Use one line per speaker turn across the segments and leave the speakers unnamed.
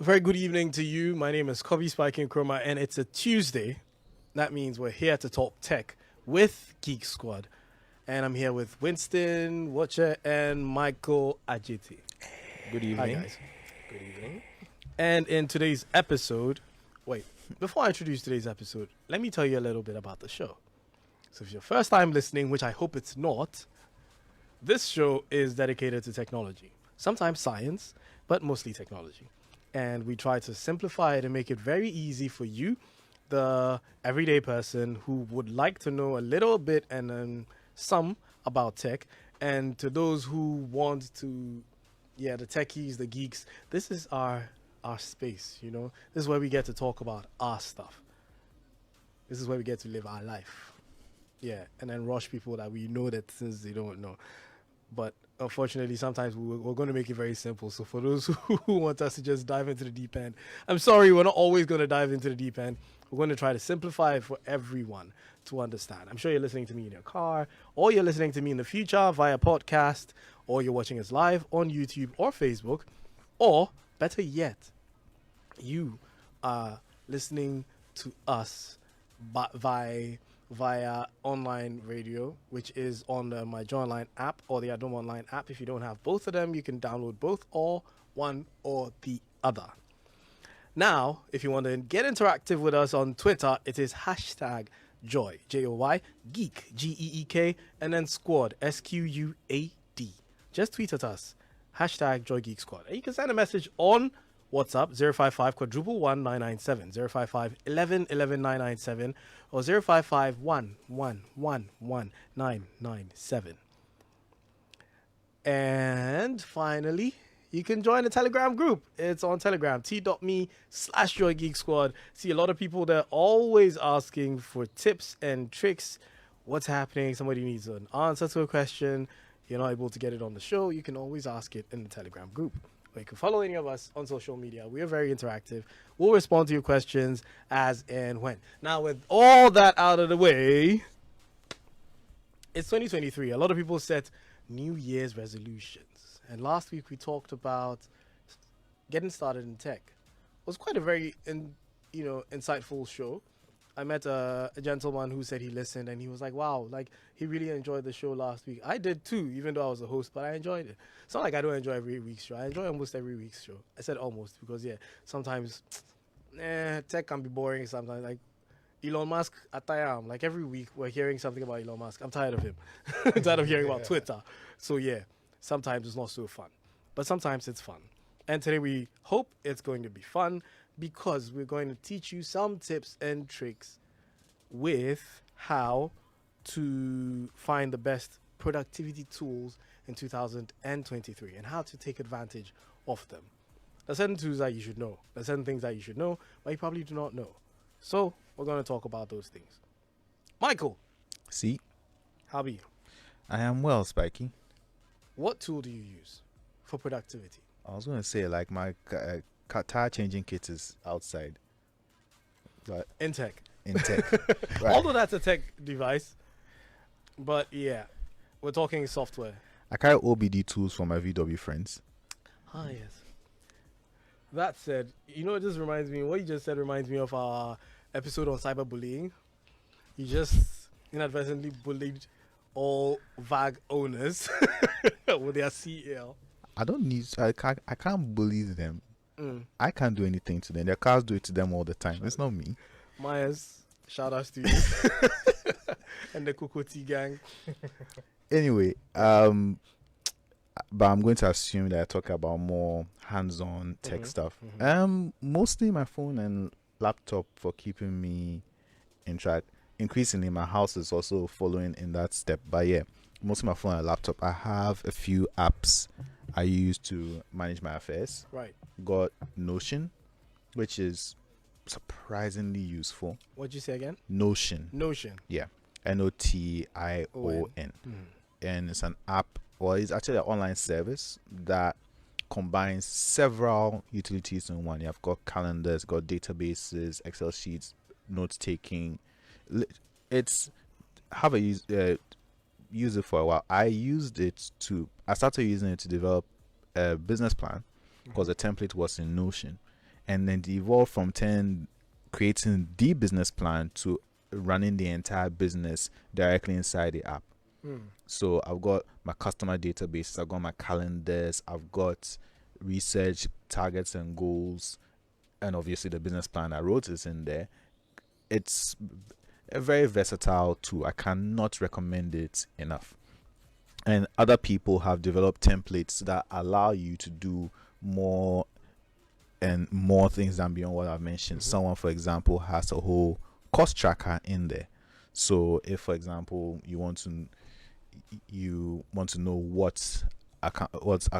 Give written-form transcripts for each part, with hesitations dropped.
Very good evening to you. My name is Kobby Spiky Nkrumah, and it's a Tuesday. That means we're here to talk tech with Geek Squad. And I'm here with Winston, Watcher, and Michael Ajiti.
Good
Hi,
evening.
guys.
Good evening.
And in today's episode, before I introduce today's episode, let me tell you a little bit about the show. So if it's your first time listening, which I hope it's not, this show is dedicated to technology. Sometimes science, but mostly technology. And we try to simplify it and make it very easy for you, the everyday person who would like to know a little bit and then some about tech. And to those who want to, the techies, the geeks, this is our space, you know. This is where we get to talk about our stuff. This is where we get to live our life. Yeah, and then rush people that we know that since they don't know. But unfortunately, sometimes we're going to make it very simple. So for those who want us to just dive into the deep end, I'm sorry, we're not always going to dive into the deep end. We're going to try to simplify it for everyone to understand. I'm sure you're listening to me in your car, or you're listening to me in the future via podcast, or you're watching us live on YouTube or Facebook, or better yet, you are listening to us via online radio, which is on the My Joy Online app or the Adom Online app. If you don't have both of them, you can download both or one or the other. Now, if you want to get interactive with us on Twitter, it is hashtag Joy, Joy, Geek, Geek, and then Squad, Squad. Just tweet at us, hashtag Joy Geek Squad. And you can send a message on WhatsApp 055 111 997, 055 11 11 997, or 055 111 997. And finally, you can join the Telegram group. It's on Telegram, t.me/Joy Geek Squad. See, a lot of people there always asking for tips and tricks. What's happening? Somebody needs an answer to a question. You're not able to get it on the show. You can always ask it in the Telegram group. Or you can follow any of us on social media. We are very interactive. We'll respond to your questions as and when. Now, with all that out of the way, it's 2023. A lot of people set New Year's resolutions. And last week we talked about getting started in tech. It was quite a very insightful show. I met a gentleman who said he listened and he was like, wow, like he really enjoyed the show last week. I did too, even though I was a host, but I enjoyed it. It's not like I don't enjoy every week's show. I enjoy almost every week's show. I said almost because, sometimes tech can be boring sometimes. Like Elon Musk, like every week we're hearing something about Elon Musk. I'm tired of him. I'm tired of hearing about Twitter. So sometimes it's not so fun, but sometimes it's fun. And today we hope it's going to be fun, because we're going to teach you some tips and tricks with how to find the best productivity tools in 2023 and how to take advantage of them. There's certain tools that you should know. There's certain things that you should know, but you probably do not know. So we're going to talk about those things. Michael.
See,
How are you?
I am well, Spiky.
What tool do you use for productivity?
I was going to say, like, my tire changing kit is outside. But
In tech.
in tech. Right.
Although that's a tech device. But we're talking software.
I carry OBD tools for my VW friends.
Ah, yes. That said, what you just said reminds me of our episode on cyberbullying. You just inadvertently bullied all VAG owners with their CL.
I can't bully them. I can't do anything to them. Their cars do it to them all the time. It's not me.
Myers, shout outs to you. And the Kokoti gang.
Anyway, but I'm going to assume that I talk about more hands-on tech stuff. Mostly my phone and laptop for keeping me in track. Increasingly, my house is also following in that step. But mostly my phone and laptop. I have a few apps I use to manage my affairs.
Right.
Got Notion, which is surprisingly useful.
What'd you say again?
Notion. Yeah. Notion. And it's an app, or it's actually an online service that combines several utilities in one. You've got calendars, got databases, Excel sheets, note taking. It's have a use it for a while. I started using it to develop a business plan because the template was in Notion, and then it evolved from 10 creating the business plan to running the entire business directly inside the app. So I've got my customer databases, I've got my calendars, I've got research targets and goals, and obviously the business plan I wrote is in there. It's a very versatile tool. I cannot recommend it enough. And other people have developed templates that allow you to do more and more things than beyond what I've mentioned. Someone, for example, has a whole cost tracker in there. So if, for example, you want to know what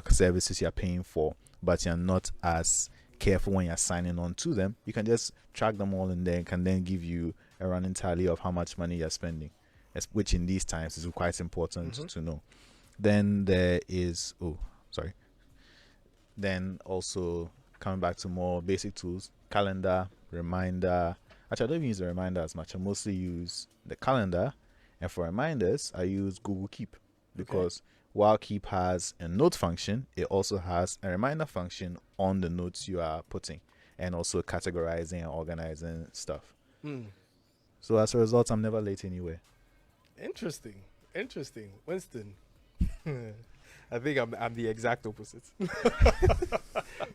services you're paying for, but you're not as careful when you're signing on to them, you can just track them all in there and can then give you a running tally of how much money you're spending, which in these times is quite important to know. Then there is then also coming back to more basic tools, calendar, reminder. Actually, I don't even use the reminder as much. I mostly use the calendar, and for reminders I use Google Keep, because while Keep has a note function, it also has a reminder function on the notes you are putting, and also categorizing and organizing stuff. So as a result, I'm never late anywhere.
Interesting. Winston.
I think I'm the exact opposite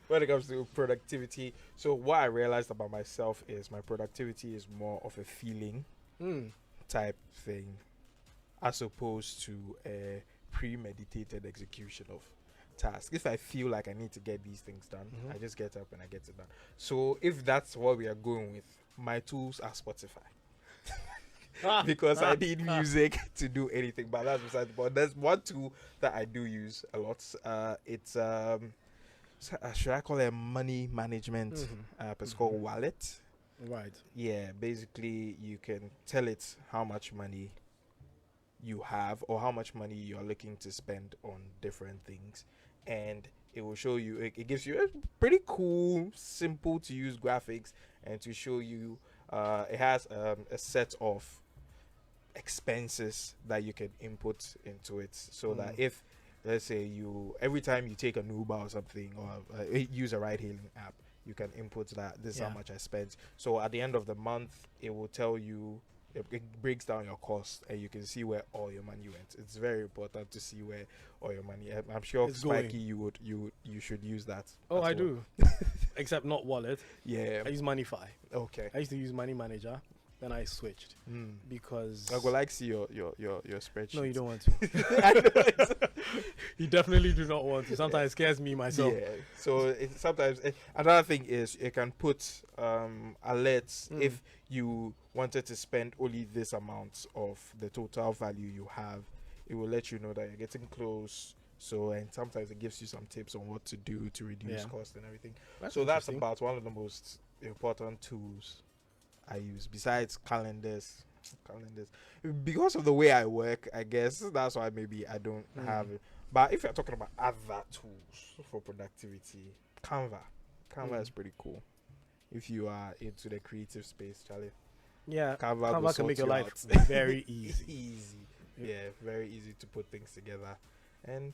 when it comes to productivity. So what I realized about myself is my productivity is more of a feeling type thing, as opposed to a premeditated execution of tasks. If I feel like I need to get these things done, I just get up and I get it done. So if that's what we are going with, my tools are Spotify. Because I need music to do anything, but that's besides the point. There's one tool that I do use a lot. It's should I call it a money management app? It's called Wallet.
Right.
Yeah, basically you can tell it how much money you have or how much money you're looking to spend on different things, and it will show you. It gives you a pretty cool, simple to use graphics, and to show you. It has a set of expenses that you can input into it, so that if, let's say, every time you take an Uber or something, or use a ride hailing app, you can input that this is how much I spent. So at the end of the month, it will tell you, it breaks down your cost, and you can see where all your money went. It's very important to see where all your money. I'm sure
It's
Spiky, you should use that.
Oh, I
well.
do. Except not Wallet.
Yeah.
I use Moneyfy.
Okay.
I used to use Money Manager, then I switched because
I would like to see your spreadsheet.
no, you don't want to. You definitely do not want to. Sometimes it scares me myself.
Yeah. So sometimes another thing is it can put alerts if you wanted to spend only this amount of the total value you have. It will let you know that you're getting close. So, and sometimes it gives you some tips on what to do to reduce cost and everything. So that's about one of the most important tools I use, besides calendars. Because of the way I work, I guess that's why maybe I don't have it. But if you're talking about other tools for productivity, Canva is pretty cool. If you are into the creative space, Charlie.
Yeah,
Canva
can make your life
out.
very easy.
Yeah, very easy to put things together. And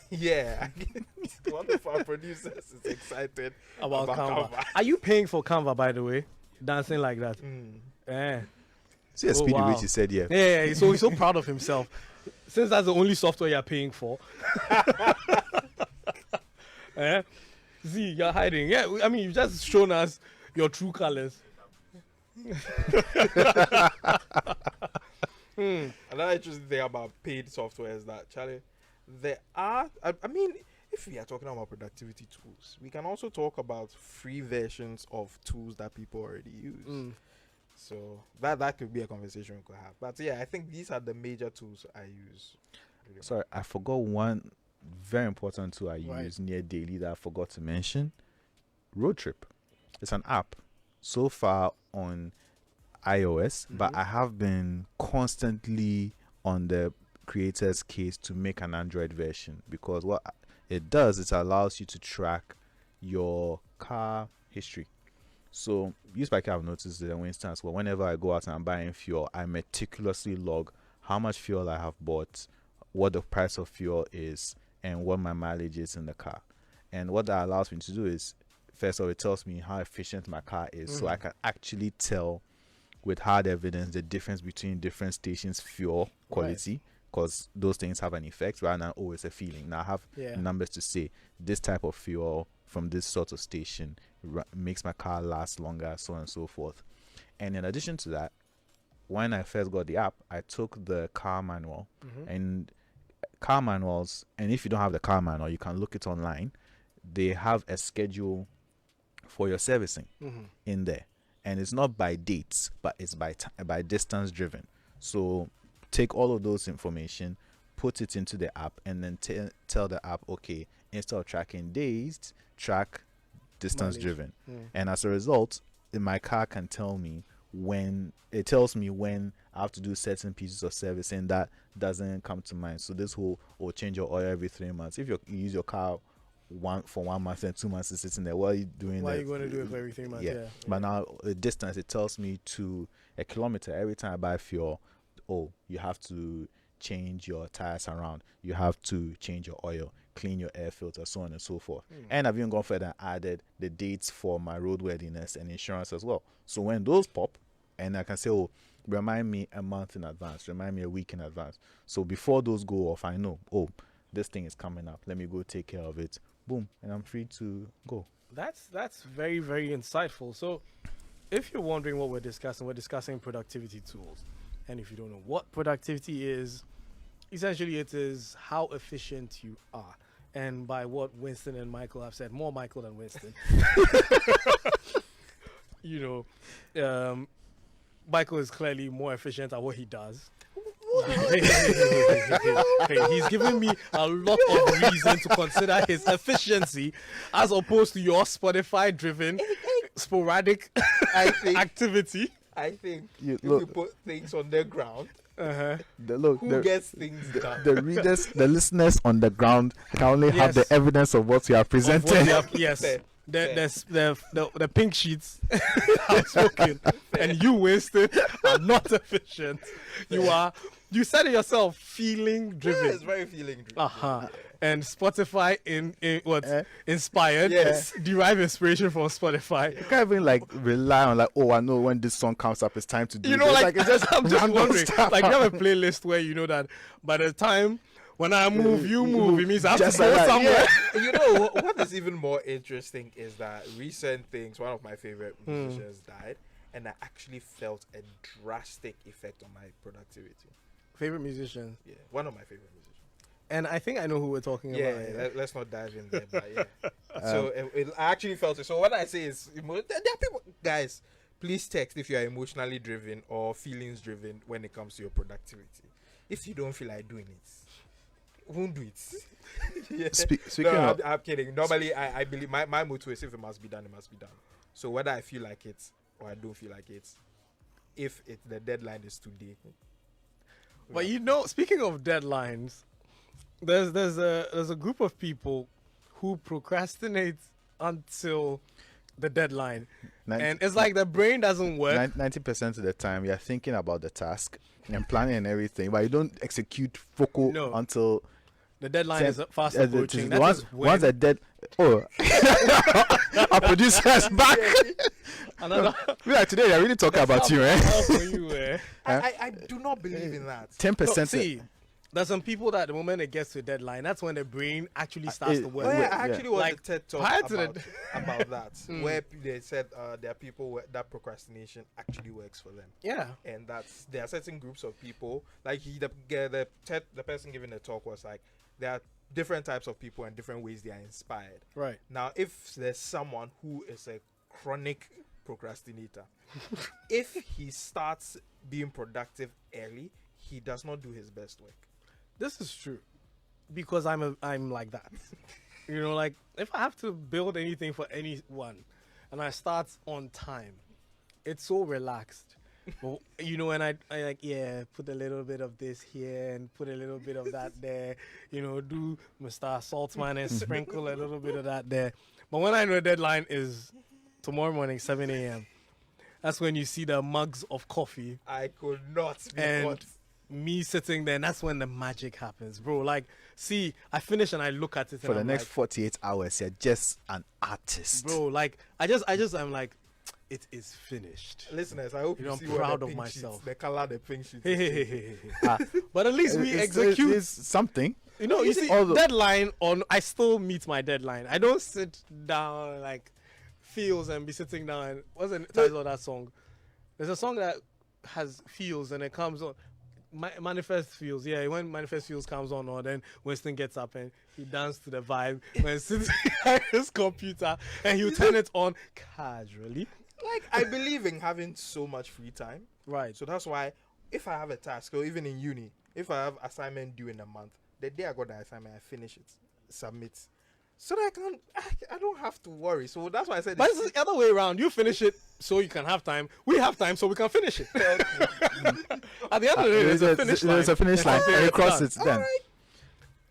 yeah, one of our producers is excited
about Canva. Are you paying for Canva, by the way? Dancing like that. Yeah.
See the speed in which he said
Yeah, so he's so proud of himself. Since that's the only software you're paying for. See, you're hiding. Yeah, I mean, you've just shown us your true colors.
Another interesting thing about paid software is that, Charlie, there are, I mean, if we are talking about productivity tools, we can also talk about free versions of tools that people already use. So that could be a conversation we could have. But yeah, I think these are the major tools I use.
Sorry, I forgot one very important tool I use near daily that I forgot to mention. Road Trip. It's an app so far on iOS, but I have been constantly on the creator's case to make an Android version, because what it does, it allows you to track your car history. So you Spiky have noticed that, for instance, whenever I go out and I'm buying fuel, I meticulously log how much fuel I have bought, what the price of fuel is, and what my mileage is in the car. And what that allows me to do is first of all, it tells me how efficient my car is, so I can actually tell with hard evidence the difference between different stations' fuel quality, because those things have an effect rather than always a feeling. Now I have numbers to say this type of fuel from this sort of station makes my car last longer, so on and so forth. And in addition to that, when I first got the app, I took the car manual, and car manuals, and if you don't have the car manual, you can look it online. They have a schedule for your servicing in there, and it's not by dates, but it's by distance driven. So take all of those information, put it into the app, and then tell the app, okay, instead of tracking days, track distance driven. And as a result, my car can tell me when it tells me when I have to do certain pieces of service, and that doesn't come to mind. So this whole change your oil every 3 months. If you use your car for 1 month and 2 months is sitting there, what are you doing?
Why are you going to do it for every 3 months? Yeah.
But now the distance, it tells me to a kilometer every time I buy fuel. Oh, you have to change your tires around, you have to change your oil, clean your air filter, so on and so forth. And I've even gone further and added the dates for my roadworthiness and insurance as well. So when those pop, and I can say, oh, remind me a month in advance, remind me a week in advance. So before those go off, I know, oh, this thing is coming up, let me go take care of it. Boom, and I'm free to go.
That's very, very insightful. So if you're wondering what we're discussing productivity tools. And if you don't know what productivity is, essentially it is how efficient you are. And by what Winston and Michael have said, more Michael than Winston. Michael is clearly more efficient at what he does. Hey, he's giving me a lot of reason to consider his efficiency as opposed to your Spotify-driven, sporadic activity.
I think if you put things on the ground, who gets things done?
The readers, the listeners on the ground can only have the evidence of what we are presenting.
Yes. The pink sheets are spoken, and you, Winston, are not efficient. You said it yourself, feeling driven.
Yeah, it's very feeling driven.
And Spotify inspired.
Yes.
Derive inspiration from Spotify.
You can't even rely on I know when this song comes up, it's time to do
this.
It's just
I'm just wondering. Stuff. You have a playlist where you know that by the time when I move, you move. It means I have to go somewhere.
Yeah. What is even more interesting is that recent things, one of my favorite musicians died, and I actually felt a drastic effect on my productivity.
Favorite musician?
Yeah, one of my favorite musicians.
And I think I know who we're talking about.
Yeah, let's not dive in there, but yeah. So I actually felt it. So what I say is, there are people, guys, please text if you are emotionally driven or feelings driven when it comes to your productivity. If you don't feel like doing it, won't do it. Yeah.
Speaking of,
I'm kidding. Normally, I believe my motto is if it must be done, it must be done. So whether I feel like it or I don't feel like it, if the deadline is today.
But speaking of deadlines, there's a group of people who procrastinate until the deadline, and it's like the brain doesn't work.
90% of the time, you're thinking about the task and planning and everything, but you don't execute until
the deadline is fast approaching.
Once the dead, our producer's back. Today, I really talk about you, eh?
I do not believe in that.
10%.
See, there's some people that the moment it gets to a deadline, that's when the brain actually starts to work.
I actually watched a TED talk about that, where they said there are people that procrastination actually works for them.
Yeah,
and there are certain groups of people. Like the person giving the talk was like, there are different types of people and different ways they are inspired.
Right.
Now, if there's someone who is a chronic procrastinator, if he starts being productive early, he does not do his best work.
This is true, because I'm like that. If I have to build anything for anyone, and I start on time, it's so relaxed. But, and I put a little bit of this here and put a little bit of that there. Do Mr. Saltman and sprinkle a little bit of that there. But when I know the deadline is tomorrow morning, 7 a.m., that's when you see the mugs of coffee.
I could not.
And me sitting there, and that's when the magic happens, bro. Like, see, I finish and I look at it
For
and
the
I'm
next
like,
48 hours, you're just an artist.
bro, like, I'm like, it is finished.
Listeners, I hope
You
you
know, I'm
see
proud
what the
of
pink
myself.
sheets, the color, the pink sheets.
Hey,
is
hey,
changing.
hey, hey,
Ah,
hey. But at least we execute.
It's something.
You know, you see,
although-
deadline on, I still meet my deadline. I don't sit down like feels and be sitting down. And what's the title of that song? There's a song that has feels and it comes on. Manifest feels, yeah. When Manifest feels comes on, or then Winston gets up and he dances to the vibe when sitting at his computer and he'll turn it on casually.
Like, I believe in having so much free time.
Right.
So that's why if I have a task, or even in uni, if I have assignment due in a month, the day I got the assignment, I finish it, submit. So that I don't have to worry. So that's why I said
But it's the other way around. You finish it so you can have time. We have time so we can finish it. At the end of the day, there's a finish line.
There's a finish line.
That's
And
it,
you cross
done.
it then.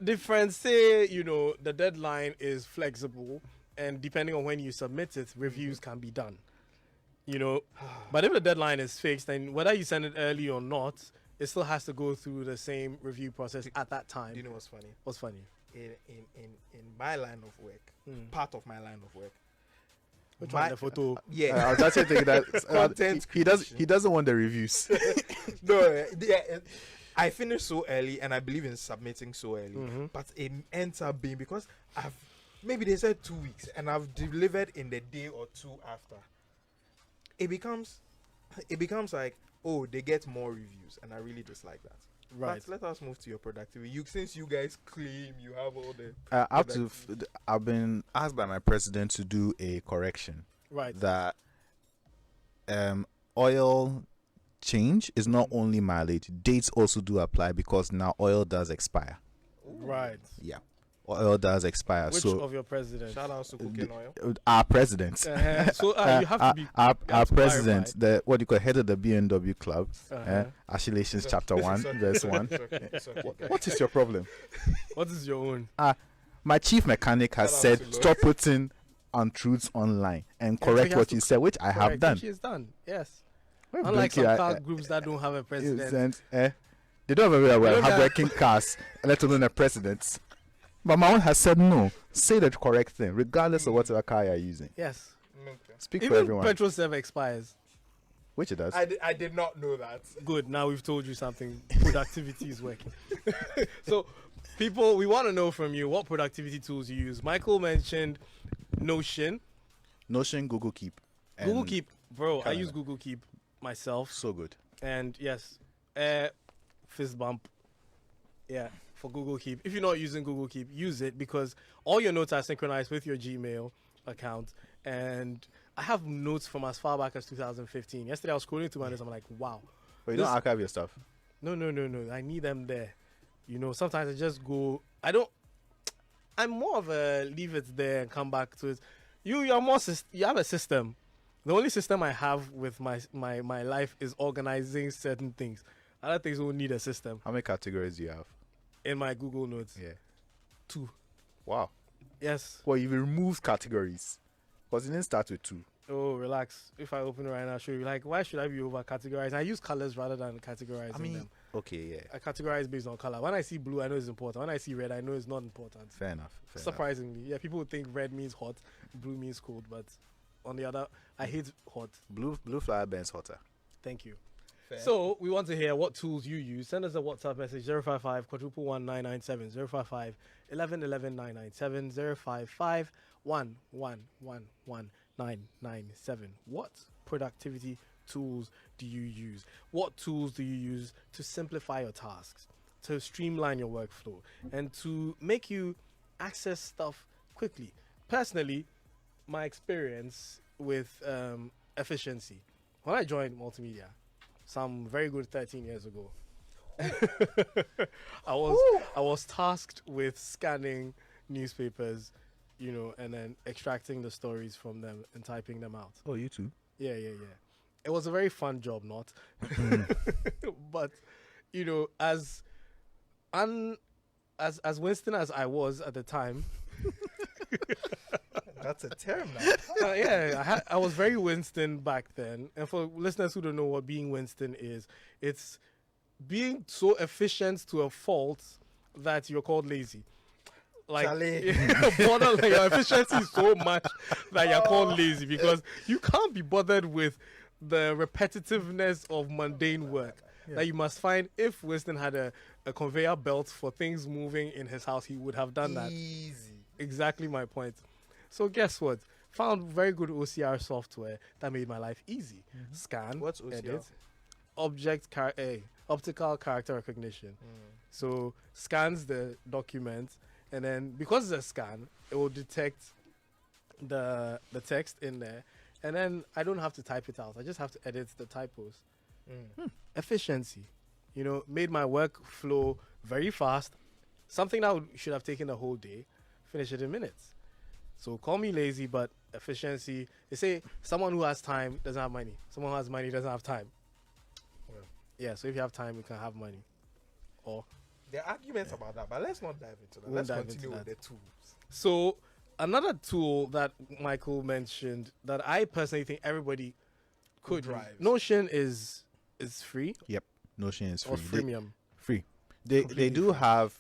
Different, say, you know, the deadline is flexible, and depending on when you submit it, reviews can be done. You know, but if the deadline is fixed, then whether you send it early or not, it still has to go through the same review process at that time.
Do you know what's funny?
What's funny?
In my line of work, part of my line of work.
Which
my-
one? The photo.
Yeah.
I was actually thinking that
Content
he doesn't want the reviews.
No, I finished so early, and I believe in submitting so early. But it ends up being because maybe they said 2 weeks, and I've delivered in the day or two after. It becomes like, oh, they get more reviews, and I really dislike that.
Right.
But let us move to your productivity. Since you guys claim you have all the
I've been asked by my president to do a correction
Right.
that oil change is not only mileage, dates also do apply because now oil does expire.
Right.
Yeah, oil does expire.
Which
so
of your presidents?
shout outs to cooking oil.
our president,
So you have to be.
our
you have to
president,
clarify.
the what you call head of the BMW club,
Uh-huh.
Ashulations chapter 1 verse 1.
It's okay.
What is your problem?
What is your own?
My chief mechanic has
Shout out
said
to Lord.
stop putting untruths online and
Yeah, so
correct
he has
what
to
you said, which I have
Correct,
done.
which is done. Yes.
Well,
Unlike some
Blinky,
car groups that don't have a president.
they don't have a
don't have-
hardworking cars, let alone a president. But my own has said no. Say the correct thing, regardless of whatever car you're using.
Yes.
Okay.
Speak for
Even
everyone,
petrol serve expires.
which it does.
I did not know that.
Good. Now we've told you something. Productivity is working. So, people, we want to know from you what productivity tools you use. Michael mentioned Notion.
Notion, Google Keep.
Google
and
Keep. Bro, I
calendar.
use Google Keep myself.
So good.
And yes, fist bump. Yeah, for Google Keep. If you're not using Google Keep, use it because all your notes are synchronized with your Gmail account. And I have notes from as far back as 2015. Yesterday I was scrolling through my notes. I'm like, wow.
But you
This-
don't archive your stuff.
No. I need them there. You know, sometimes I just go. I'm more of a leave it there and come back to it. You're more. You have a system. The only system I have with my life is organizing certain things. Other things don't need a system.
How many categories do you have?
In my Google Notes,
Yeah.
2.
Wow.
Yes.
Well, you removed categories. Because it didn't start with 2.
Oh, relax. If I open it right now, I'll show you. Like, why should I be over categorizing? I use colors rather than categorizing them.
Okay, yeah.
I categorize based on color. When I see blue, I know it's important. When I see red, I know it's not important.
Fair enough. Fair enough.
Surprisingly, yeah, people would think red means hot, blue means cold, but on the other, I hate hot.
Blue flower burns hotter.
Thank you.
Fair.
So we want to hear what tools you use. Send us a WhatsApp message 055 quadruple 997 055 11 11 997 055 997. What productivity tools do you use? What tools do you use to simplify your tasks, to streamline your workflow, and to make you access stuff quickly? Personally, my experience with efficiency, when I joined multimedia, some very good 13 years ago, I was tasked with scanning newspapers, you know, and then extracting the stories from them and typing them out.
Oh, you too?
Yeah. It was a very fun job, not? But, you know, as Winston as I was at the time,
That's a term now.
I was very Winston back then. And for listeners who don't know what being Winston is, it's being so efficient to a fault that you're called lazy. Like,
Charlie.
borderline, your efficiency is so much that you're called lazy because you can't be bothered with the repetitiveness of mundane work that you must find. If Winston had a conveyor belt for things moving in his house, he would have done that.
Easy.
Exactly my point. So guess what? Found very good OCR software that made my life easy. Scan,
What's OCR?
edit, optical character recognition. So scans the document, and then because it's a scan, it will detect the text in there, and then I don't have to type it out. I just have to edit the typos. Efficiency, made my work flow very fast. Something that should have taken a whole day, finish it in minutes. So call me lazy, but efficiency. They say someone who has time doesn't have money. Someone who has money doesn't have time.
Well.
Yeah, so if you have time, you can have money. Or
There are arguments about that, but let's not dive into that.
We'll
Let's
dive
continue
into
with
that.
the tools.
so another tool that Michael mentioned that I personally think everybody could use.
drives.
Notion is free
Yep. Notion is
or
free.
freemium.
Free. They
Completely
do
free.
have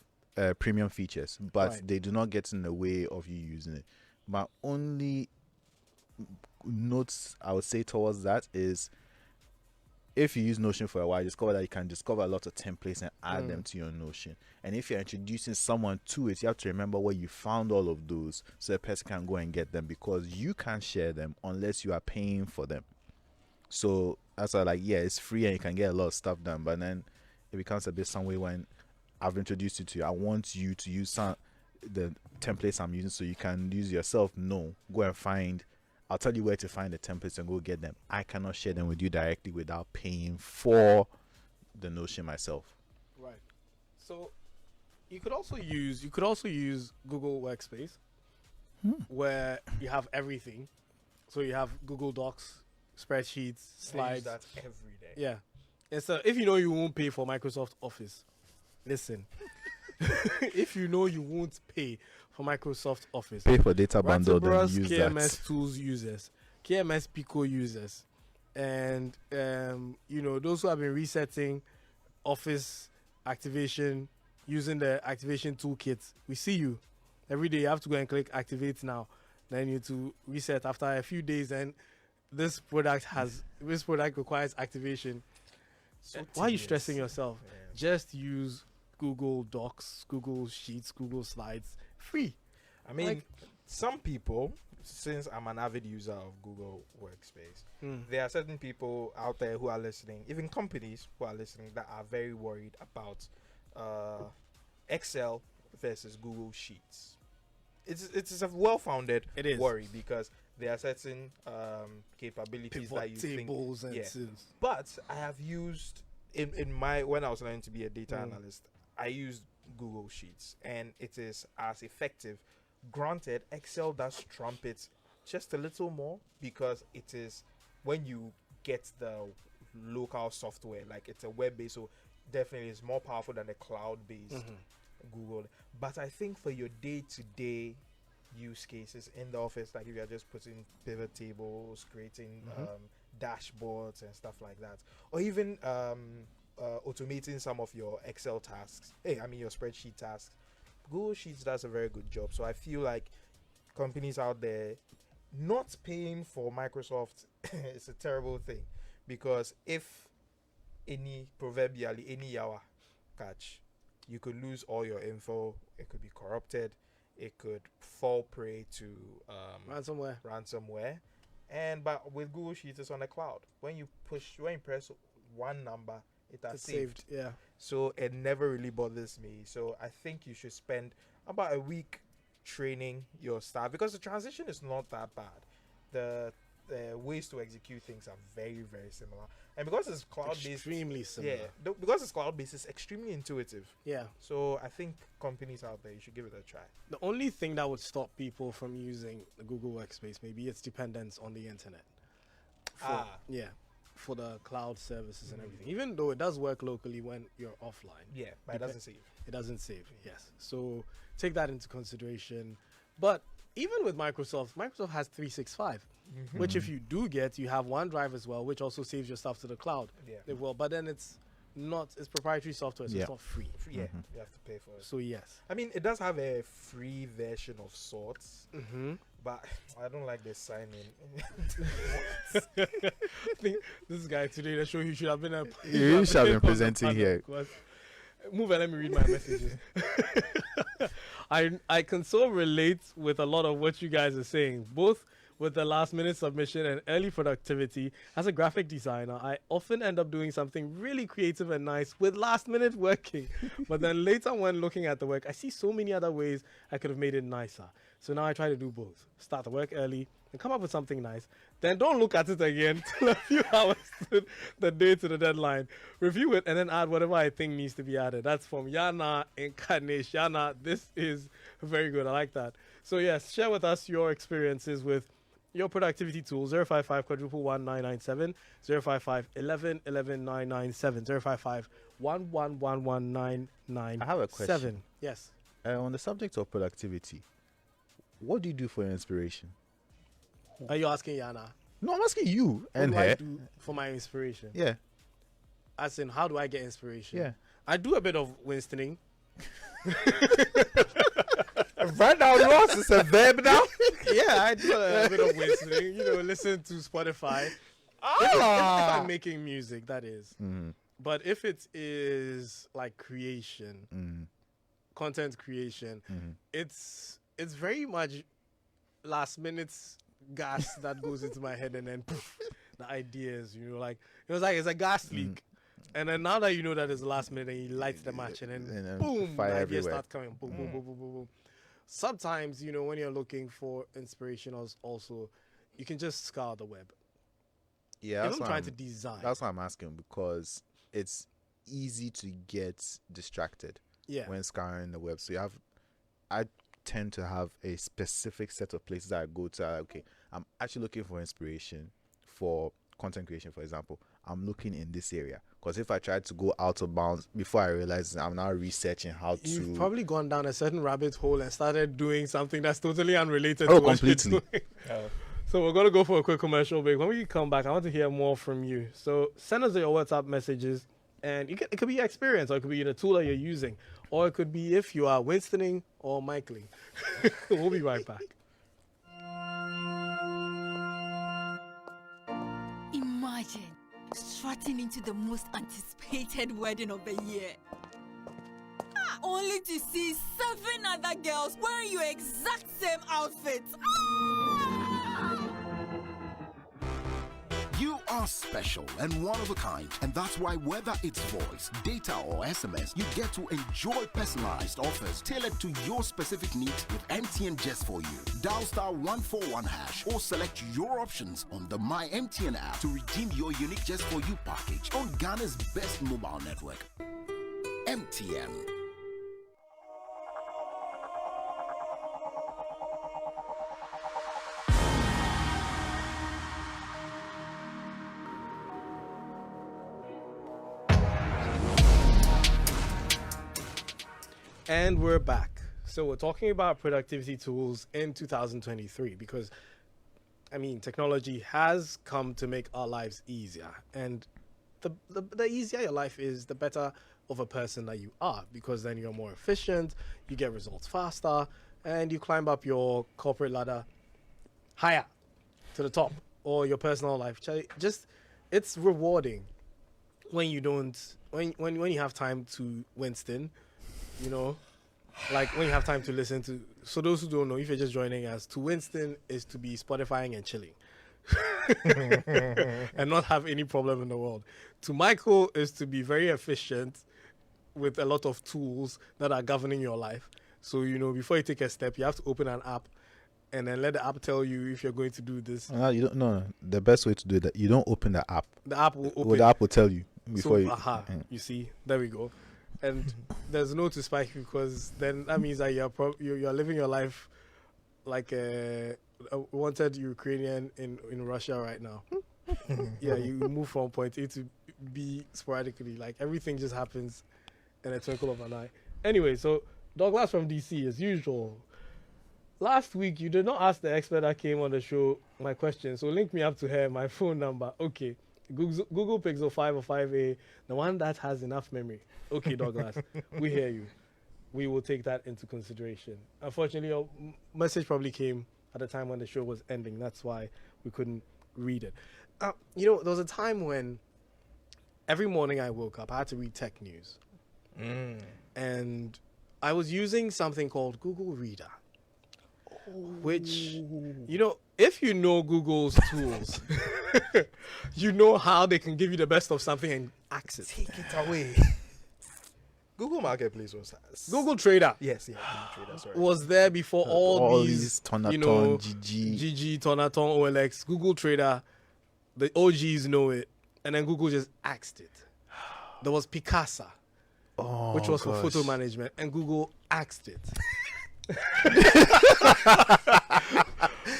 premium features, but
Right.
they do not get in the way of you using it. My only notes I would say towards that is, if you use Notion for a while, discover that you can discover a lot of templates and add them to your Notion. And if you're introducing someone to it, you have to remember where you found all of those so a person can go and get them, because you can't share them unless you are paying for them. So that's why, like, yeah, it's free and you can get a lot of stuff done, but then it becomes a bit some way when I've introduced you to you. I want you to use the templates I'm using so you can use yourself. No, go and find. I'll tell you where to find the templates and go get them. I cannot share them with you directly without paying for the Notion myself.
Right. So you could also use Google Workspace, where you have everything. So you have Google Docs, spreadsheets,
I use
slides.
that every day.
Yeah. And so if you know you won't pay for Microsoft Office, listen. If you know you won't pay for Microsoft Office,
Pay for data bundle, then
Rantabras
use
KMS
that.
tools users, KMS Pico users, and those who have been resetting Office activation using the activation toolkit. We see you every day. You have to go and click activate now. Then you to reset after a few days. And this product requires activation.
So
Why are you
tedious.
stressing yourself?
Yeah.
Just use Google Docs, Google Sheets, Google Slides, free.
I mean,
Like-
some people, since I'm an avid user of Google Workspace, there are certain people out there who are listening, even companies who are listening, that are very worried about Excel versus Google Sheets. It's a well-founded
It is.
worry, because there are certain capabilities
Pivot
that you think.
tables and
yeah.
sieves.
But I have used when I was learning to be a data analyst, I used Google Sheets, and it is as effective. Granted, Excel does trump it just a little more, because it is when you get the local software, like it's a web-based, so definitely it's more powerful than the cloud-based Google. But I think for your day-to-day use cases in the office, like if you're just putting pivot tables, creating dashboards and stuff like that, or even automating some of your Excel tasks, your spreadsheet tasks, Google Sheets does a very good job. So I feel like companies out there not paying for Microsoft is a terrible thing, because if proverbially any yawa catch, you could lose all your info. It could be corrupted. It could fall prey to ransomware. But with Google Sheets, it's on the cloud. When you press one number, it has
It's
saved.
Yeah.
So it never really bothers me. So I think you should spend about a week training your staff, because the transition is not that bad. The ways to execute things are very, very similar. And because it's cloud-based,
Extremely similar.
because it's cloud-based, it's extremely intuitive.
Yeah.
So I think companies out there, you should give it a try.
The only thing that would stop people from using the Google Workspace, maybe its dependence on the internet. For the cloud services and everything. Even though it does work locally when you're offline.
Yeah, but it doesn't save.
It doesn't save, yes. So take that into consideration. But even with Microsoft has 365, which if you do get, you have OneDrive as well, which also saves your stuff to the cloud.
Yeah.
Well, but then it's it's proprietary software, so
Yeah.
it's not free.
Yeah, you have to pay for it.
So yes.
I mean, it does have a free version of sorts,
Mm-hmm.
but I don't like the sign in.
I think this guy today, the show he should have been a.
You should have been
on the
presenting
panel,
here.
'cause- Move and let me read my messages. I can so relate with a lot of what you guys are saying, both with the last minute submission and early productivity. As a graphic designer, I often end up doing something really creative and nice with last minute working. But then later when looking at the work, I see so many other ways I could have made it nicer. So now I try to do both. Start the work early and come up with something nice. Then don't look at it again till a few hours to the day to the deadline. Review it and then add whatever I think needs to be added. That's from Yana Incarnation. Yana, this is very good. I like that. So yes, share with us your experiences with your productivity tool. 055 quadruple 1997, 055 11 11 997, 055 1111
I have a question.
Yes.
On the subject of productivity, what do you do for your inspiration?
Are you asking Yana?
No, I'm asking you
What
and
do I
her.
do for my inspiration?
Yeah,
As in, how do I get inspiration?
yeah.
I do a bit of Winstoning.
Right now, Ross, it's a verb now.
Yeah, I do a bit of Winstoning. Listen to Spotify. If I'm making music, that is.
Mm,
But if it is like creation, content creation, it's very much last minute gas that goes into my head, and then poof, the ideas, like it's a gas leak. And then now that you know that it's last minute, and you light the match, and then boom, the
fire
ideas
everywhere.
start coming. Boom, boom, boom, boom, boom, boom. Sometimes, when you're looking for inspiration, also, you can just scour the web.
Yeah,
If I'm trying to design.
That's why I'm asking, because it's easy to get distracted
Yeah.
when scouring the web. So I tend to have a specific set of places that I go to. Okay, I'm actually looking for inspiration for content creation, for example. I'm looking in this area, because if I try to go out of bounds before I realize, I'm now researching how
You've
to.
probably gone down a certain rabbit hole and started doing something that's totally unrelated
Oh,
to what
completely.
you're doing. So we're going to go for a quick commercial break. When we come back, I want to hear more from you. So send us your WhatsApp messages, and it could be your experience, or it could be the tool that you're using, or it could be if you are Winstoning or Michaeling. We'll be right back.
Imagine strutting into the most anticipated wedding of the year. Only to see 7 other girls wearing your exact same outfits.
You are special and one of a kind, and that's why whether it's voice, data, or SMS, you get to enjoy personalized offers tailored to your specific needs with MTN just for you. Dial *141# or select your options on the My MTN app to redeem your unique just for you package on Ghana's best mobile network. MTN.
And we're back. So we're talking about productivity tools in 2023 because, technology has come to make our lives easier. And the easier your life is, the better of a person that you are, because then you're more efficient, you get results faster, and you climb up your corporate ladder higher to the top, or your personal life. Just, it's rewarding when you don't, when you have time to Winston. Like when you have time to listen to. So those who don't know, if you're just joining us, to Winston is to be Spotifying and chilling and not have any problem in the world. To Michael is to be very efficient with a lot of tools that are governing your life. So, before you take a step, you have to open an app and then let the app tell you if you're going to do this.
You don't. No, the best way to do that, you don't open the app.
The app will open.
Well, the app will tell you before you.
You see, there we go. And there's no to Spike, because then that means that you're living your life like a wanted Ukrainian in Russia right now. Yeah, you move from point A to B sporadically. Like everything just happens in a twinkle of an eye. Anyway, so Douglas from DC, as usual. Last week, you did not ask the expert that came on the show my question, so link me up to her, my phone number. Okay. Google Pixel 5 or 5A, the one that has enough memory. Okay, Douglas, we hear you. We will take that into consideration. Unfortunately, your message probably came at the time when the show was ending. That's why we couldn't read it. There was a time when every morning I woke up, I had to read tech news. And I was using something called Google Reader, which, if you know Google's tools, you know how they can give you the best of something and access.
Take it away. Google Marketplace was
Google Trader.
Yes, Google Trader. Sorry.
Was there before all these
Tonaton, GG.
GG, Tonaton, OLX, Google Trader. The OGs know it, and then Google just axed it. There was Picasa, which was for photo management, and Google axed it.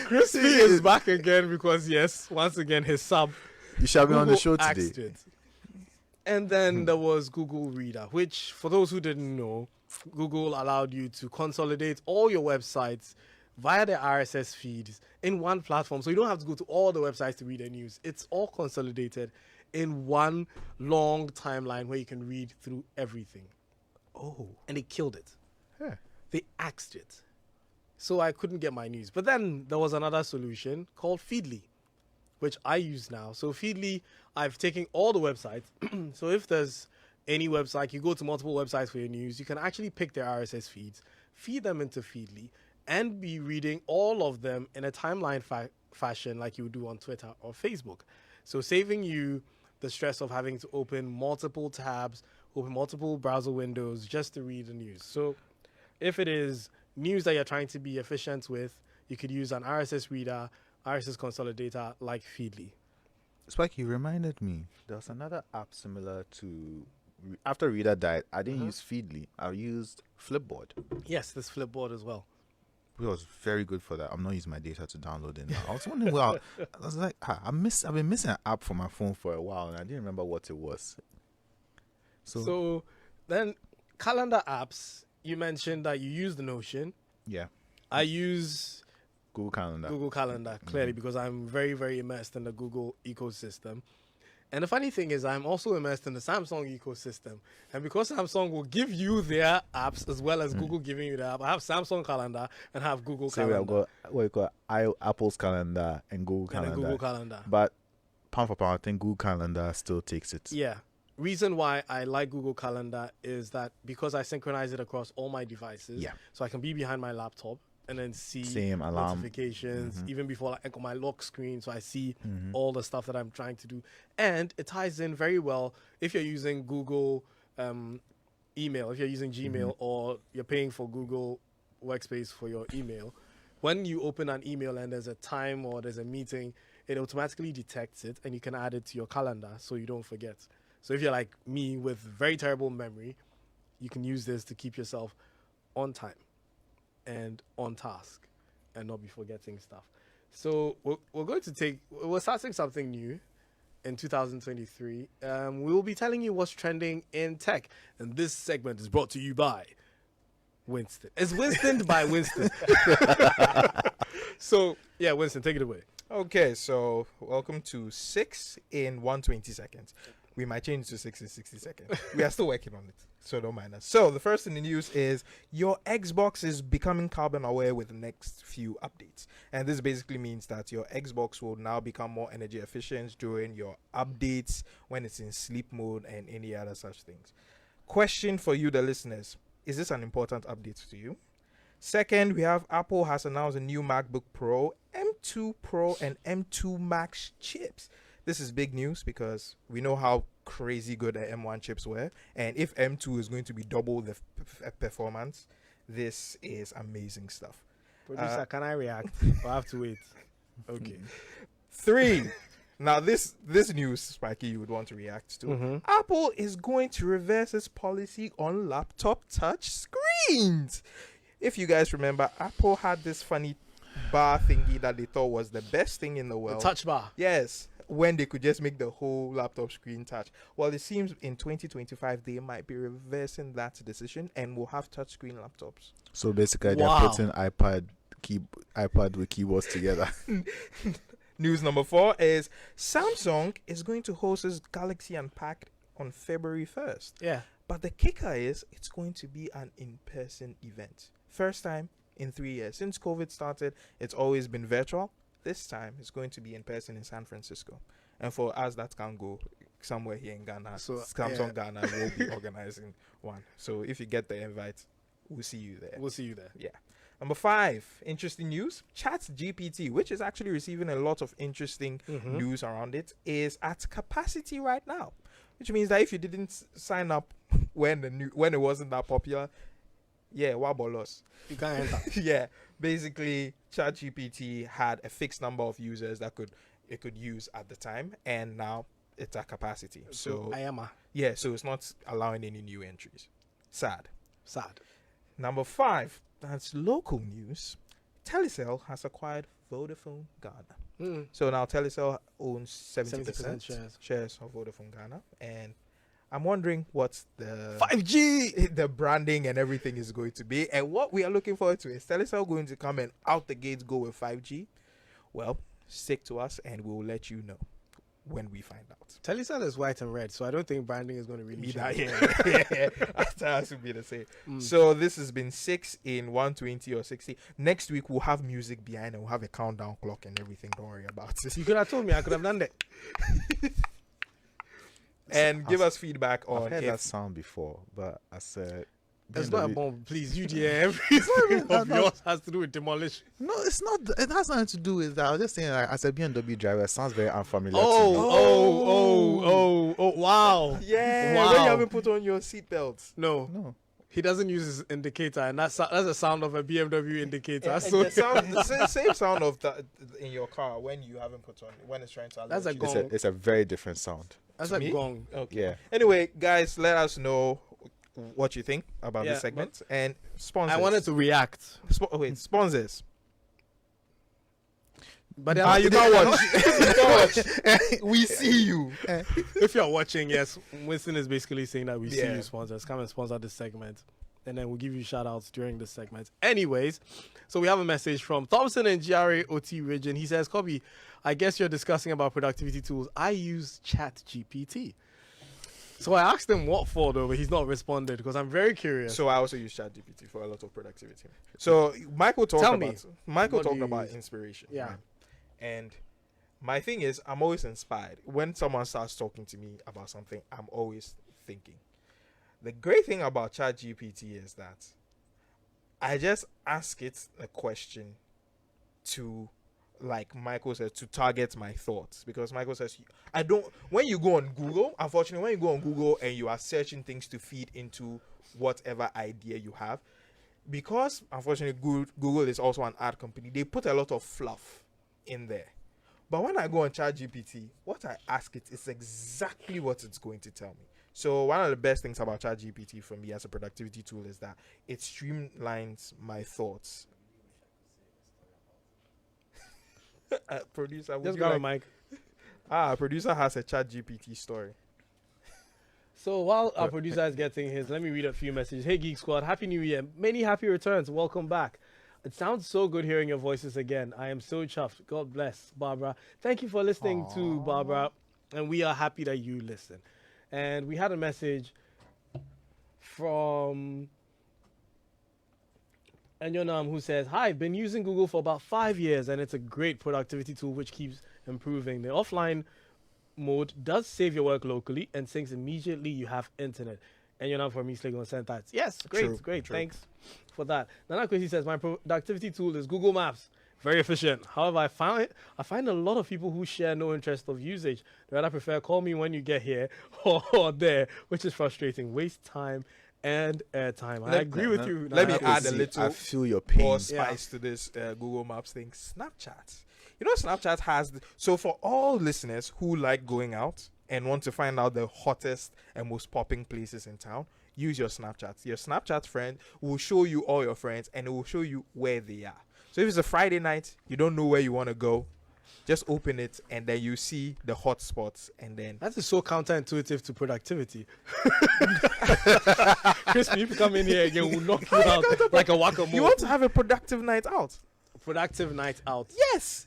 Crispy is back again because, yes, once again, his sub.
You shall be on the
Google
show
axed
today.
it. And then there was Google Reader, which, for those who didn't know, Google allowed you to consolidate all your websites via the RSS feeds in one platform. So you don't have to go to all the websites to read the news. It's all consolidated in one long timeline where you can read through everything. Oh. And they killed it.
Yeah.
They axed it. So I couldn't get my news. But then there was another solution called Feedly, which I use now. So Feedly, I've taken all the websites. So if there's any website, you go to multiple websites for your news, you can actually pick their RSS feeds, feed them into Feedly, and be reading all of them in a timeline fashion like you would do on Twitter or Facebook. So saving you the stress of having to open multiple tabs, open multiple browser windows just to read the news. So if it is news that you're trying to be efficient with, you could use an RSS reader, RSS consolidator like Feedly.
Spiky, you reminded me. There was another app similar to... After Reader died, I didn't use Feedly. I used Flipboard.
Yes, there's Flipboard as well.
It was very good for that. I'm not using my data to download it now. I was wondering, I was like, I've been missing an app for my phone for a while, and I didn't remember what it was.
So then calendar apps, you mentioned that you use the Notion.
Yeah.
I use
Google Calendar.
Clearly, because I'm very, very immersed in the Google ecosystem. And the funny thing is, I'm also immersed in the Samsung ecosystem. And because Samsung will give you their apps as well as Google giving you the app, I have Samsung Calendar and have Google Calendar.
So I've got what you call Apple's Calendar and Google Calendar.
And Google Calendar.
But pound for pound, I think Google Calendar still takes it.
Yeah. Reason why I like Google Calendar is that because I synchronize it across all my devices.
Yeah.
So I can be behind my laptop and then see
Same alarm
notifications, even before like on my lock screen, so I see all the stuff that I'm trying to do. And it ties in very well if you're using Google email, if you're using Gmail or you're paying for Google Workspace for your email. When you open an email and there's a time or there's a meeting, it automatically detects it and you can add it to your calendar so you don't forget. So if you're like me with very terrible memory, you can use this to keep yourself on time and on task and not be forgetting stuff. So we're starting something new in 2023. We'll be telling you what's trending in tech. And this segment is brought to you by Winston. It's Winston by Winston. So, yeah, Winston, take it away.
Okay, so welcome to 6 in 120 seconds. We might change to 6 in 60 seconds. We are still working on it, so don't mind us. So the first in the news is your Xbox is becoming carbon aware with the next few updates. And this basically means that your Xbox will now become more energy efficient during your updates when it's in sleep mode and any other such things. Question for you, the listeners. Is this an important update to you? Second, we have Apple has announced a new MacBook Pro, M2 Pro, and M2 Max chips. This is big news because we know how crazy good the M1 chips were. And if M2 is going to be double the performance, this is amazing stuff.
Producer, can I react? Or I have to wait? Okay.
3. Now, this news, Spiky, you would want to react to. Apple is going to reverse its policy on laptop touch screens. If you guys remember, Apple had this funny bar thingy that they thought was the best thing in the world.
The touch bar.
Yes, when they could just make the whole laptop screen touch. Well, it seems in 2025 they might be reversing that decision and we'll have touchscreen laptops.
So basically, they're putting iPad with keyboards together.
News number 4 is Samsung is going to host its Galaxy Unpacked on February 1st.
Yeah.
But the kicker is it's going to be an in-person event. First time in 3 years. Since COVID started, it's always been virtual. This time, it's going to be in person in San Francisco. And for us that can go somewhere here in Ghana,
So,
Samsung Ghana will be organizing one. So if you get the invite, we'll see you there.
We'll see you there.
Yeah. Number 5, interesting news. ChatGPT, which is actually receiving a lot of interesting news around it, is at capacity right now. Which means that if you didn't sign up when it wasn't that popular, yeah, wabolos.
You can't enter.
Yeah. Basically, ChatGPT had a fixed number of users that it could use at the time, and now it's at capacity. So
I am
yeah, so it's not allowing any new entries. Sad. Number 5, that's local news. Telecel has acquired Vodafone Ghana. So now Telecel owns 70% shares of Vodafone Ghana, and I'm wondering what the
5G,
the branding and everything is going to be, and what we are looking forward to. Is Telecel going to come and out the gates go with 5G? Well, stick to us, and we'll let you know when we find out.
Telecel is white and red, so I don't think branding is going to really
Be
change.
that, yeah. That has to be the same. So this has been 6 in 120 or 60. Next week we'll have music behind and we'll have a countdown clock and everything. Don't worry about it.
You could have told me, I could have done that.
And give us feedback on
I've heard that sound before, but I said
That's not a bomb, please. Everything of yours has to do with demolition.
no, it's not. It has nothing to do with that. I was just saying, like, as a BMW driver, it sounds very unfamiliar. to me.
Wow.
Yeah,
Wow.
when you haven't put on your seatbelts.
No. He doesn't use his indicator, and that's the sound of a BMW indicator.
And
So
the same sound of that in your car when you haven't put on, when it's trying to alert
That's a
you.
gong.
It's a very different sound.
that's
To
a
me?
gong.
Okay.
Yeah.
Anyway, guys, let us know what you think about
Yeah,
this segment and sponsors.
I wanted to react,
sponsors.
but
You can't watch. You can't watch. We see you.
if you're watching, yes, Winston is basically saying that we see
Yeah.
you sponsors. Come and sponsor this segment, and then we'll give you shout outs during this segment. Anyways, so we have a message from Thompson and GRA OT region. He says, Kobby, I guess you're discussing about productivity tools. I use ChatGPT. So I asked him what for, though, but he's not responded because I'm very curious.
So I also use ChatGPT for a lot of productivity. So Michael talked
Tell me,
about
what do you
about
use?
inspiration.
Yeah.
right? And my thing is, I'm always inspired. When someone starts talking to me about something, I'm always thinking. The great thing about ChatGPT is that I just ask it a question to, like Michael says, to target my thoughts. Because Michael says, when you go on Google, unfortunately, when you go on Google and you are searching things to feed into whatever idea you have, because unfortunately Google is also an ad company, they put a lot of fluff in there. But when I go on ChatGPT, what I ask it is exactly what it's going to tell me. So one of the best things about ChatGPT for me as a productivity tool is that it streamlines my thoughts. Producer, would
Just
you
grab a
like-
mic.
Producer has a ChatGPT story.
So while our producer is getting his, let me read a few messages. Hey, Geek Squad, Happy New Year. Many happy returns. Welcome back. It sounds so good hearing your voices again. I am so chuffed. God bless, Barbara. Thank you for listening to Barbara, and we are happy that you listen. And we had a message from Enyonam who says, hi, I've been using Google for about 5 years, and it's a great productivity tool which keeps improving. The offline mode does save your work locally and syncs immediately you have internet. And you're not for me, Sligo and Sentats. Yes, great,
True,
great.
true.
Thanks for that. Nana Kwesi says, my productivity tool is Google Maps. Very efficient. However, I find a lot of people who share no interest of usage. They rather prefer call me when you get here or there, which is frustrating. Waste time and airtime. I agree with you.
Let me
Nana
add a
Kwesi.
little
I feel your pain.
more spice to this Google Maps thing. Snapchat. You know, Snapchat has... So for all listeners who like going out and want to find out the hottest and most popping places in town, use your Snapchat. Your Snapchat friend will show you all your friends and it will show you where they are. So if it's a Friday night, you don't know where you want to go, just open it and then you see the hot spots and then...
That is so counterintuitive to productivity. Crispy, if you come in here again, we'll knock you out like a whack-a-mole.
You want to have a productive night out?
Productive night out.
Yes.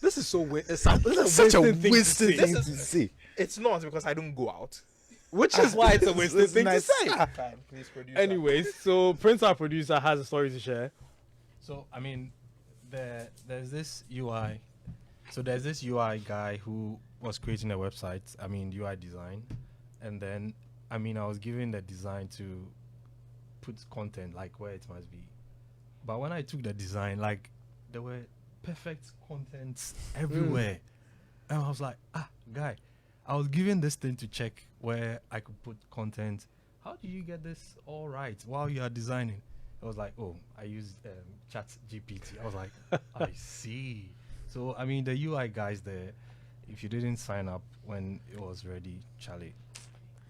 This is so this is a
Such a
Winston thing to
Winston
say.
thing to say.
It's not because I don't go out.
Which is why it's a Winston
It's
thing
nice.
to say.
Fine, please produce.
Anyways, so Prince, our producer, has a story to share.
So I mean, there's this UI. So there's this UI guy who was creating a website. I mean UI design, and then I was given the design to put content like where it must be. But when I took the design, like there were perfect contents everywhere, and I was like, guy, I was given this thing to check where I could put content. How do you get this all right while you are designing? I was like, oh, I used Chat GPT. I was like, I see. So, the UI guys there, if you didn't sign up when it was ready, Charlie,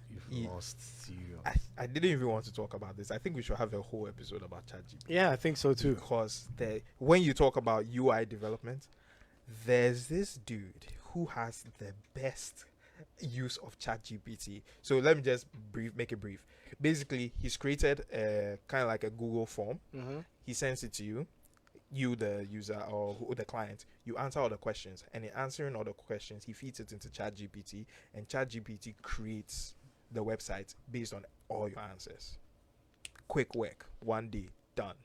you've lost serious.
I didn't even want to talk about this. I think we should have a whole episode about ChatGPT.
Yeah, I think so too.
Because when you talk about UI development, there's this dude who has the best use of ChatGPT. So let me just make it brief. Basically, he's created a kind of like a Google form. He sends it to you the user or the client. You answer all the questions, and in answering all the questions, he feeds it into ChatGPT, and ChatGPT creates the website based on all your answers. Quick work, 1 day, done.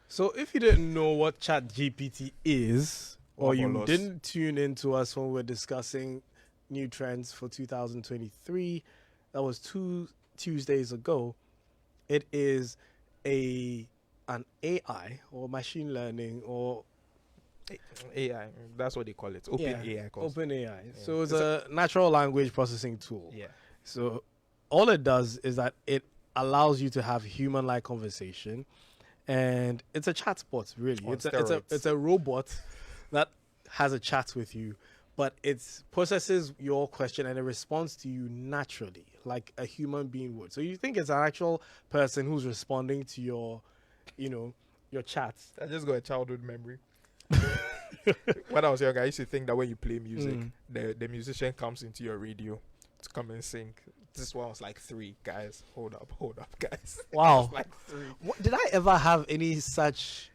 So if you didn't know what ChatGPT is, or you
Almost.
didn't tune in to us when we were discussing new trends for 2023, that was 2 Tuesdays ago. It is an AI or machine learning or
AI, that's what they call it. Open AI calls.
Open AI.
Yeah.
So it's a natural language processing tool.
Yeah.
So all it does is that it allows you to have human-like conversation, and it's a chatbot. Really,
On
it's
steroids.
a robot that has a chat with you, but it processes your question and it responds to you naturally, like a human being would. So you think it's an actual person who's responding to your chats.
I just got a childhood memory. When I was younger, I used to think that when you play music, the musician comes into your radio to come and sing. This one was like 3 guys. Hold up, guys.
Wow.
It was like 3.
Did I ever have any such?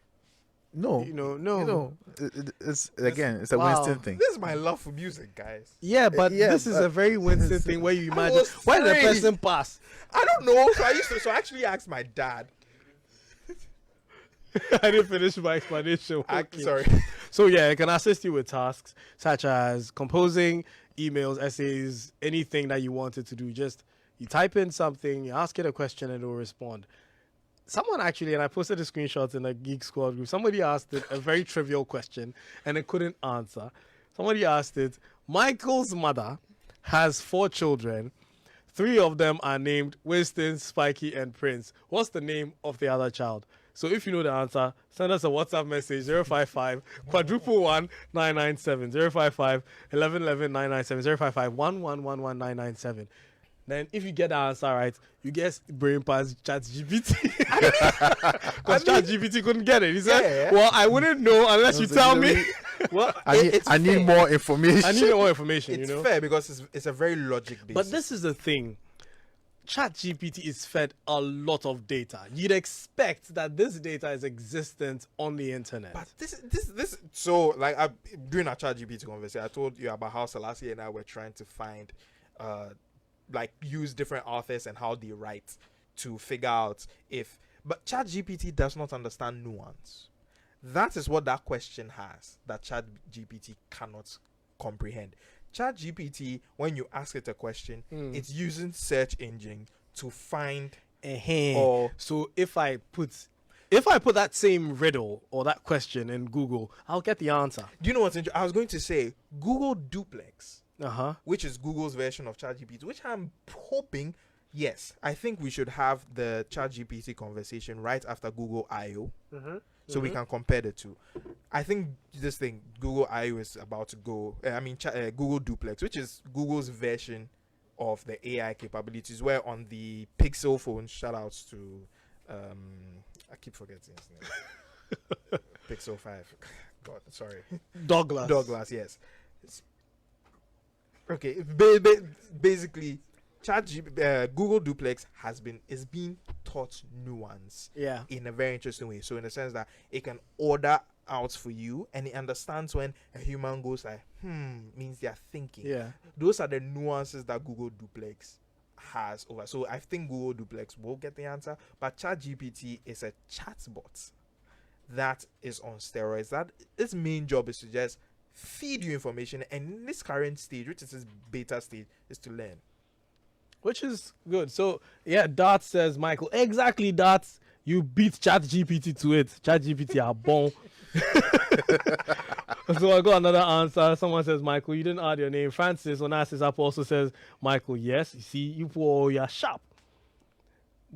No,
No.
It's a
Wow.
Winston thing.
This is my love for music, guys.
Yeah, but this is
but
a very Winston thing where you imagine
was
when the
3.
person passed.
I don't know. So I actually asked my dad.
I didn't finish my explanation. Okay.
Sorry.
So yeah, it can assist you with tasks such as composing emails, essays, anything that you wanted to do. Just you type in something, you ask it a question, and it will respond. Someone actually, and I posted a screenshot in the Geek Squad group, somebody asked it a very trivial question and it couldn't answer. Somebody asked it, Michael's mother has 4 children. 3 of them are named Winston, Spiky, and Prince. What's the name of the other child? So if you know the answer, send us a WhatsApp message 055 111 997 055 1111 997 055 1111 997. Then if you get the answer right, you get brain pass ChatGPT. Because ChatGPT couldn't get it. He said,
Yeah.
well, I wouldn't know unless you tell me.
Well,
I need more information.
I need more information,
It's
you know.
fair because it's a very logic based.
But this is the thing. ChatGPT is fed a lot of data. You'd expect that this data is existent on the internet.
But this. So like during our ChatGPT conversation, I told you about how Selassie and I were trying to find, use different authors and how they write to figure out if. But ChatGPT does not understand nuance. That is what that question has that ChatGPT cannot comprehend. ChatGPT, when you ask it a question, it's using search engine to find or
so if I put that same riddle or that question in Google, I'll get the answer.
Do you know what's interesting? I was going to say Google Duplex,
Which
is Google's version of ChatGPT, which I'm hoping, yes, I think we should have the ChatGPT conversation right after Google I/O. So we can compare the two. I think this thing, Google I/O is about to go. Google Duplex, which is Google's version of the AI capabilities, where on the Pixel phone, shout outs to, I keep forgetting his name. Pixel 5. God, sorry.
Douglas.
Yes. Okay. Basically, Google Duplex is being taught nuance
Yeah.
in a very interesting way. So in the sense that it can order out for you, and it understands when a human goes like, means they are thinking.
Yeah.
Those are the nuances that Google Duplex has over. So I think Google Duplex will get the answer, but ChatGPT is a chatbot that is on steroids. That its main job is to just feed you information, and in this current stage, which is this beta stage, is to learn.
Which is good. So, yeah, Dart says, Michael, exactly, Dart. You beat ChatGPT to it. ChatGPT are bon. So I got another answer. Someone says, Michael, you didn't add your name. Francis Onassis App also says, Michael, yes. You see, you poor, you're sharp.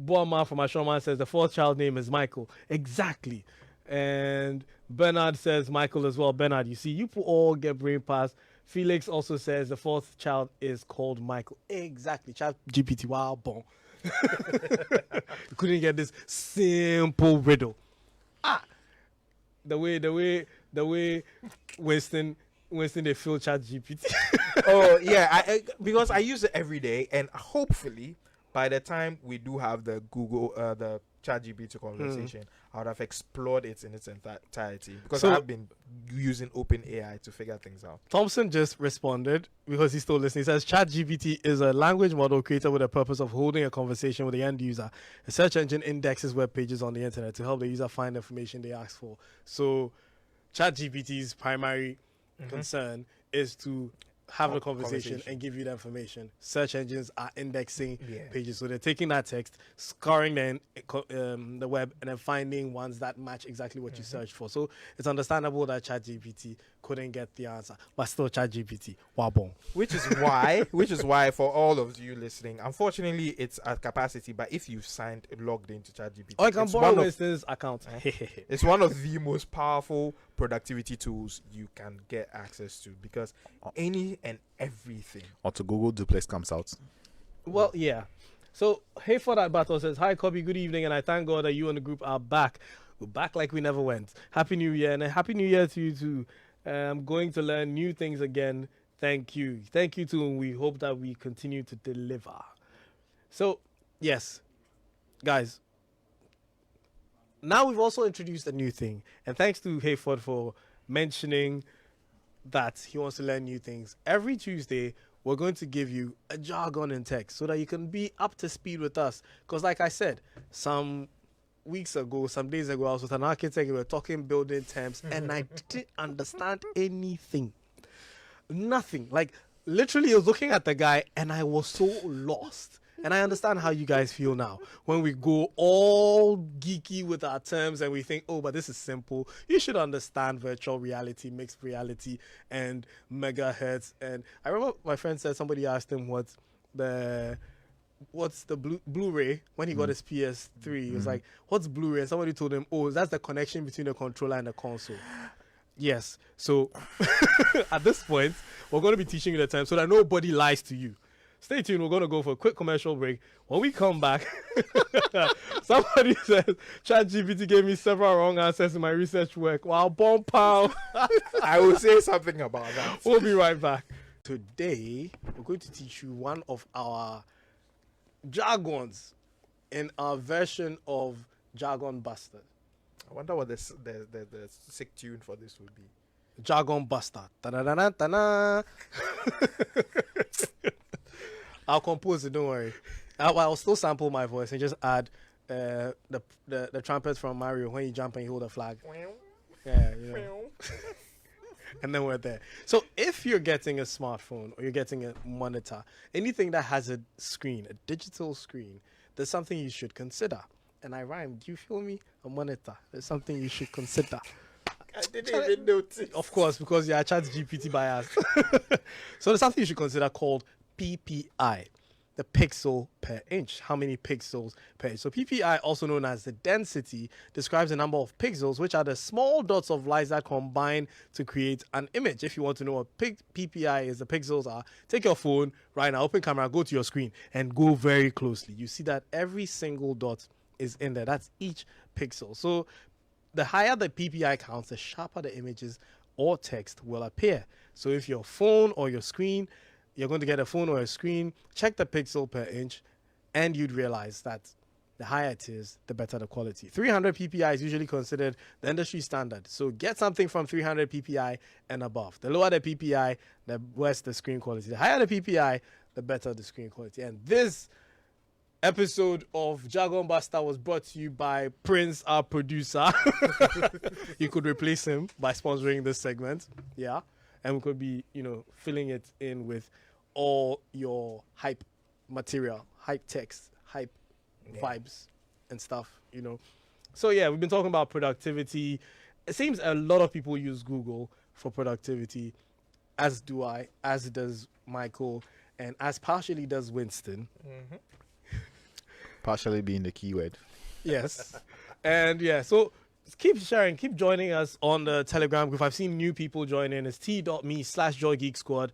Boama from Ashoman says, the fourth child name is Michael. Exactly. And Bernard says, Michael as well. Bernard, you see, you all get brain pass. Felix also says the fourth child is called Michael. Exactly. ChatGPT, wow, bon. You couldn't get this simple riddle. The way Winston they fill ChatGPT.
Oh yeah, because I use it every day, and hopefully by the time we do have the Google the ChatGPT conversation, I would have explored it in its entirety, because
So-
I've been using OpenAI to figure things out.
Thompson just responded because he's still listening. He says ChatGPT is a language model created with the purpose of holding a conversation with the end user. A search engine indexes web pages on the internet to help the user find the information they ask for. So ChatGPT's primary concern is to have a conversation and give you the information. Search engines are indexing pages, so they're taking that text, scoring the web, and then finding ones that match exactly what you searched for. So it's understandable that ChatGPT couldn't get the answer, but still ChatGPT, wabong.
Which is why for all of you listening, unfortunately it's at capacity, but if you've logged into ChatGPT,
Or I can
it's
borrow
one of-
Winston's account.
it's one of the most powerful productivity tools you can get access to, because any and everything.
Until Google Duplex comes out.
Well, yeah. So, hey, for that battle says, hi, Kobby, good evening, and I thank God that you and the group are back. We're back like we never went. Happy New Year, and a Happy New Year to you too. I'm going to learn new things again. Thank you. Thank you too, and we hope that we continue to deliver. So, yes, guys, now we've also introduced a new thing, and thanks to Hayford for mentioning that he wants to learn new things. Every Tuesday, we're going to give you a jargon in text so that you can be up to speed with us. Because like I said, some days ago, I was with an architect, we were talking building terms, and I didn't understand anything. Nothing. Like, literally, I was looking at the guy, and I was so lost. And I understand how you guys feel now when we go all geeky with our terms and we think, oh, but this is simple. You should understand virtual reality, mixed reality, and megahertz. And I remember my friend said, somebody asked him what's the Blu-ray when he got his PS3. He was like, what's Blu-ray? And somebody told him, oh, that's the connection between the controller and the console. Yes. So at this point, we're going to be teaching you the terms so that nobody lies to you. Stay tuned. We're going to go for a quick commercial break. When we come back, somebody says, ChatGPT gave me several wrong answers in my research work. Wow, bomb pow.
I will say something about that.
We'll be right back. Today, we're going to teach you one of our jargons in our version of Jargon Buster.
I wonder what the sick tune for this would be.
Jargon Buster. Ta-da-da-da-da-da. I'll compose it, don't worry. I'll still sample my voice and just add the trumpet from Mario when you jump and you hold a flag. Yeah, you know. And then we're there. So if you're getting a smartphone or you're getting a monitor, anything that has a screen, a digital screen, there's something you should consider. And I rhymed. Do you feel me? A monitor. There's something you should consider.
I didn't even notice.
Of course, because you're a ChatGPT bias. So there's something you should consider called PPI, the pixel per inch. How many pixels per inch? So PPI, also known as the density, describes the number of pixels, which are the small dots of light that combine to create an image. If you want to know what PPI is, the pixels are, take your phone right now, open camera, go to your screen, and go very closely. You see that every single dot is in there. That's each pixel. So the higher the PPI counts, the sharper the images or text will appear. So if your phone or your screen, you're going to get a phone or a screen, check the pixel per inch, and you'd realize that the higher it is, the better the quality. 300 ppi is usually considered the industry standard. So get something from 300 ppi and above. The lower the ppi, the worse the screen quality. The higher the ppi, the better the screen quality. And this episode of Jargon Buster was brought to you by Prince, our producer. You could replace him by sponsoring this segment. Yeah. And we could be, filling it in with all your hype material, hype text, hype vibes and stuff, So yeah, we've been talking about productivity. It seems a lot of people use Google for productivity, as do I, as does Michael, and as partially does Winston.
Partially being the keyword.
Yes. And yeah, so keep sharing, keep joining us on the Telegram group. I've seen new people join in. It's t.me/JoyGeekSquad.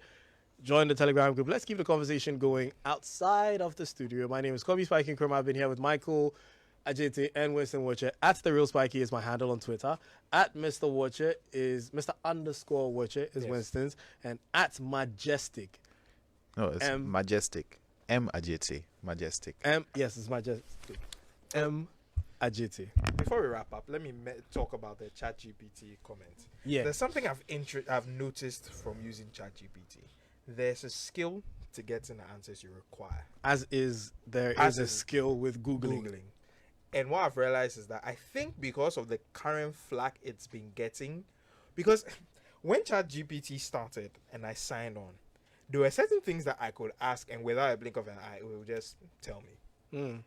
Join the Telegram group. Let's keep the conversation going outside of the studio. My name is Kobby Spiky Nkrumah. I've been here with Michael, Ajete, and Winston Watcher. @TheRealSpiky is my handle on Twitter. @Mr. Watcher is Mr_Watcher is Winston's. And @Majestic.
No, it's Majestic. M Ajete. Majestic.
Yes, it's Majestic. M Ajete.
Before we wrap up, let me talk about the ChatGPT comment.
Yeah.
There's something I've noticed from using ChatGPT. There's a skill to getting the answers you require.
As there is a skill with Googling.
And what I've realized is that I think because of the current flack it's been getting, because when ChatGPT started and I signed on, there were certain things that I could ask, and without a blink of an eye, it would just tell me.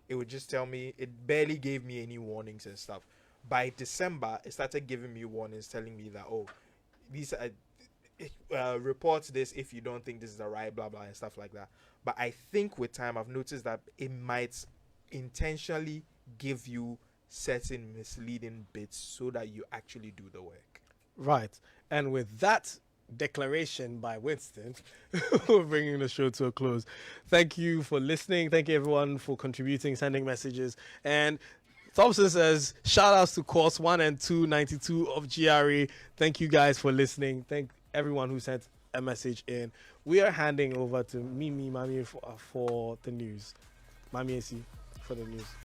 It would just tell me. It barely gave me any warnings and stuff. By December, it started giving me warnings, telling me that, these are reports this if you don't think this is the right, blah blah and stuff like that. But I think with time I've noticed that it might intentionally give you certain misleading bits so that you actually do the work.
Right. And with that declaration by Winston, we're bringing the show to a close. Thank you for listening. Thank you everyone for contributing, sending messages. And Thompson says, shout outs to course 1 and 2, 92 of GRE. Thank you guys for listening. Thank everyone who sent a message in. We are handing over to Mami for the news. Mami AC for the news.